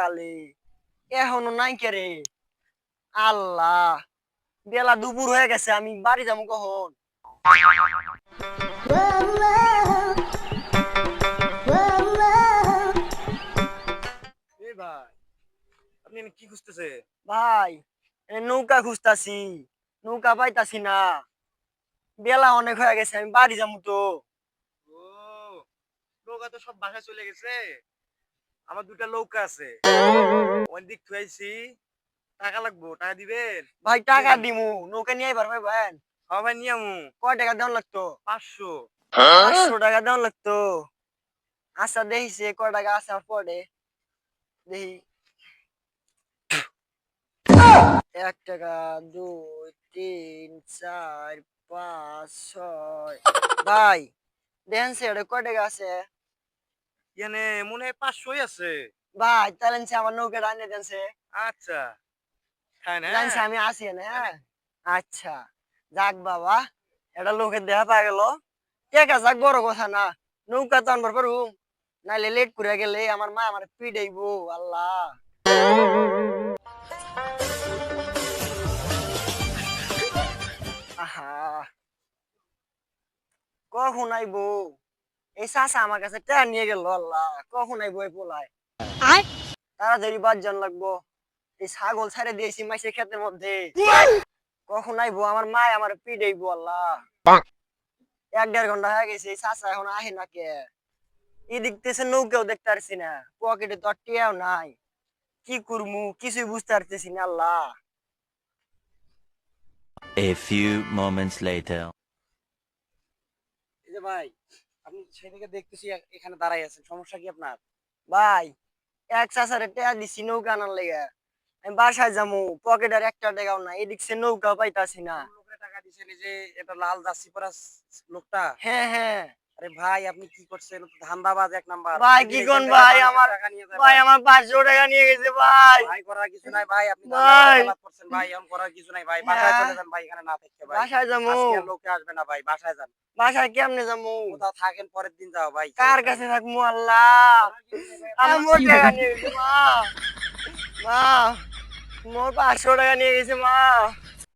সকালে এখনো নাই কে রে। আল্লাহ, বেলা দুপুর হয়ে গেছে, আমি বাড়ি যাবো কখন? এই ভাই, আপনি এনে কি খুঁজতেছে? ভাই, নৌকা খুঁজতাছি, নৌকা পাইতাছি না। বেলা অনেক হয়ে গেছে, আমি বাড়ি যাবো তো। ও, নৌকা তো সব বাসায় চলে গেছে। আমার দুটা নৌকা আছে, ওই দিক থুয়াইছি। টাকা লাগবো, টাকা দিবেন? ভাই নিয়ে টাকা যান। দিমু, নৌকা নিয়ে আইবার ভাই। হ্যাঁ ভাই, নিয়ে আমু। কয় টাকা দেওয়ান লাগতো? 500। 500 টাকা দেওয়ান লাগতো। আচ্ছা দেখিছে কয় টাকা আছে আমার পরে, দেখি। 1 টাকা, 2, 3, 4, 5, 6। ভাই দেখেন সে কয় টাকা আছে? এখানে মনে হয় 500ই আছে। ভাই তাহলে আমার নৌকা রান্নে দেনছে। আচ্ছা, খান হ্যাঁ। জানছে আমি আসি না, হ্যাঁ। আচ্ছা, যাক বাবা, এটা লোকের দেখা পাওয়া গেল। টাকা যাক বড় কথা না, নৌকা তো আনবার পারুম, নাইলে লেট করে গেলে আমার মা আমার পিডাইবো। আল্লাহ, আহা, কখন আইবো এই চাচা? আমার কাছে টাকা নিয়ে গেল। আল্লাহ, কখন আইবো এই পোলায়? তাড়াতাড়ি বাদ লাগবো। এই ছাগল ছেড়ে দিয়েছি মাইসের ক্ষেতের মধ্যে, কখন আইবো? আমার মা আমার পিডাইবো। আল্লাহ, 1-1.5 ঘন্টা হয়ে গেছে, এই চাচা এখন আহে না কে? এদিক থেকে নৌকাও দেখতে পারছি না, পকেটে তো আর টিয়াও নাই। কি করমু কিছুই বুঝতে পারতেছি না। আল্লাহ, A few moments later. এই যে ভাই, আপনি সেদিকে দেখতেছি এখানে দাঁড়াই আছেন, সমস্যা কি আপনার? ভাই এক চাচারে টিয়া দিছি নৌকা আনার লেগে, আমি বাসায় যাবো, পকেটের 1 টাকাও নাই, এদিক থেকে নৌকাও পাইতাছি না। কোন লোকের টাকা দিছেন? এই যে এটা লাল জার্সি পরা লোকটা? হ্যাঁ হ্যাঁ। আরে ভাই, আপনি কি করছেন? ও তো ধান্দাবাজ এক নাম্বার। ভাই কি প্রতিদিন কোন এখান থেকে ভাই, মানুষের আমার টাকা নিয়ে যায় ভাই ভাই। আমার 500 টাকা নিয়ে গেছে ভাই। ভাই করার কিছু নাই ভাই, আপনি ধান্দাবাজ ভাই, খেলা করছেন ভাই, এমন করার কিছু নাই ভাই। বাসায় হ্যাঁ, চলে যান ভাই, এখানে না থেকে ভাই। বাসায় যাবো। আজকে আর লোকে আসবে না ভাই, বাসায় যান। বাসায় কেমনে যাবো? কোথাও থাকেন, পরের দিন যাও ভাই, কার সমস্যা কাছে নেই। থাকবো? আল্লাহ, করার কিছু নেই ভাই, আমার মোর টাকা নিয়ে গেছে মা। মা, মোর 500 টাকা নিয়ে গেছে মা।